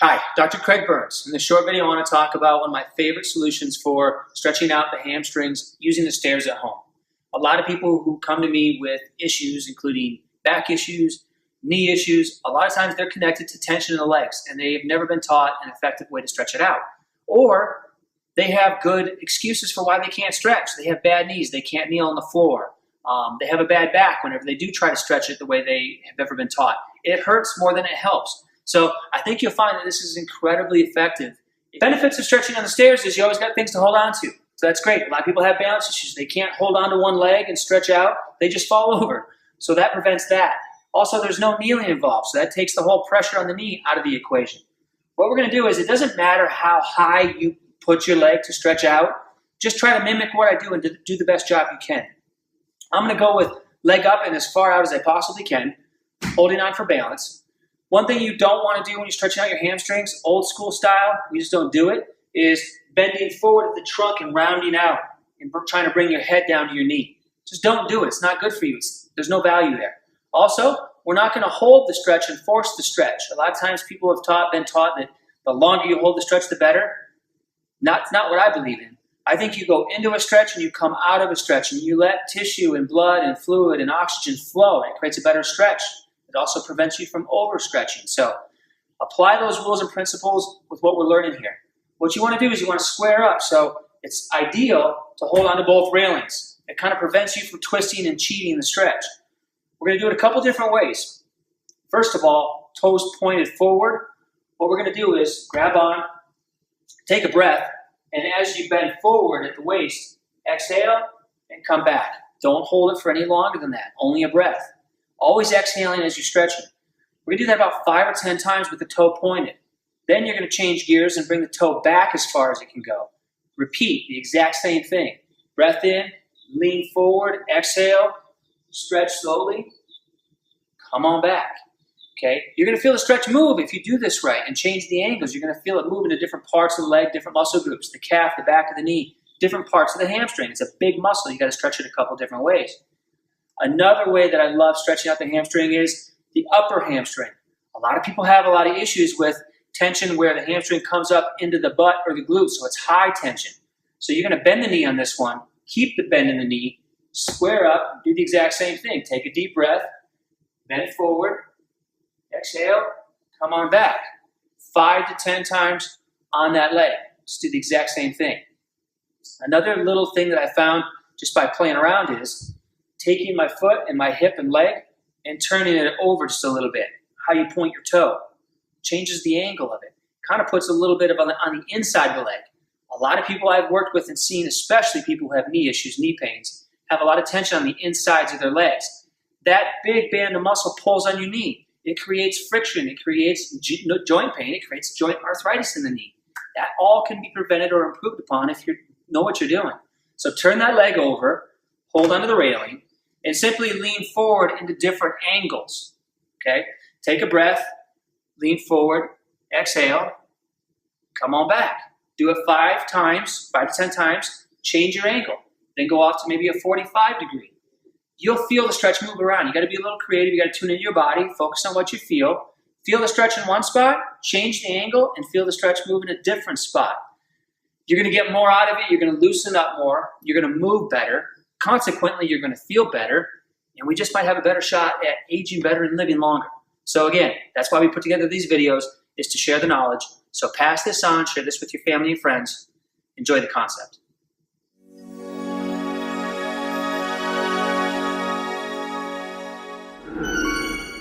Hi, Dr. Craig Burns. In this short video, I want to talk about one of my favorite solutions for stretching out the hamstrings using the stairs at home. A lot of people who come to me with issues, including back issues, knee issues, a lot of times they're connected to tension in the legs and they have never been taught an effective way to stretch it out. Or they have good excuses for why they can't stretch. They have bad knees, they can't kneel on the floor. They have a bad back whenever they do try to stretch it the way they have ever been taught. It hurts more than it helps. So I think you'll find that this is incredibly effective. The benefits of stretching on the stairs is you always got things to hold on to. So that's great. A lot of people have balance issues. They can't hold on to one leg and stretch out. They just fall over. So that prevents that. Also, there's no kneeling involved. So that takes the whole pressure on the knee out of the equation. What we're going to do is it doesn't matter how high you put your leg to stretch out. Just try to mimic what I do and do the best job you can. I'm going to go with leg up and as far out as I possibly can, holding on for balance. One thing you don't want to do when you're stretching out your hamstrings, old school style, we just don't do it, is bending forward at the trunk and rounding out and trying to bring your head down to your knee. Just don't do it. It's not good for you. There's no value there. Also, we're not going to hold the stretch and force the stretch. A lot of times people have been taught that the longer you hold the stretch, the better. Not what I believe in. I think you go into a stretch and you come out of a stretch and you let tissue and blood and fluid and oxygen flow. It creates a better stretch. It also prevents you from overstretching. So apply those rules and principles with what we're learning here. What you want to do is you want to square up. So it's ideal to hold on to both railings. It kind of prevents you from twisting and cheating the stretch. We're going to do it a couple different ways. First of all, toes pointed forward. What we're going to do is grab on, take a breath, and as you bend forward at the waist, exhale and come back. Don't hold it for any longer than that, only a breath. Always exhaling as you're stretching. We're going to do that about 5 or 10 times with the toe pointed. Then you're going to change gears and bring the toe back as far as it can go. Repeat the exact same thing. Breath in, lean forward, exhale, stretch slowly, come on back. Okay? You're going to feel the stretch move if you do this right and change the angles. You're going to feel it move into different parts of the leg, different muscle groups, the calf, the back of the knee, different parts of the hamstring. It's a big muscle. You got to stretch it a couple different ways. Another way that I love stretching out the hamstring is the upper hamstring. A lot of people have a lot of issues with tension where the hamstring comes up into the butt or the glute, so it's high tension. So you're going to bend the knee on this one, keep the bend in the knee, square up, do the exact same thing. Take a deep breath, bend forward, exhale, come on back. 5 to 10 times on that leg. Just do the exact same thing. Another little thing that I found just by playing around is taking my foot and my hip and leg and turning it over just a little bit. How you point your toe changes the angle of it. Kind of puts a little bit of on the inside of the leg. A lot of people I've worked with and seen, especially people who have knee issues, knee pains, have a lot of tension on the insides of their legs. That big band of muscle pulls on your knee. It creates friction. It creates joint pain. It creates joint arthritis in the knee. That all can be prevented or improved upon if you know what you're doing. So turn that leg over, hold onto the railing, and simply lean forward into different angles, okay? Take a breath, lean forward, exhale, come on back. Do it 5 times, 5 to 10 times, change your angle. Then go off to maybe a 45 degree. You'll feel the stretch move around. You gotta be a little creative, you gotta tune into your body, focus on what you feel. Feel the stretch in one spot, change the angle, and feel the stretch move in a different spot. You're gonna get more out of it, you're gonna loosen up more, you're gonna move better. Consequently, you're going to feel better, and we just might have a better shot at aging better and living longer. So again, that's why we put together these videos, is to share the knowledge. So pass this on, share this with your family and friends. Enjoy the concept.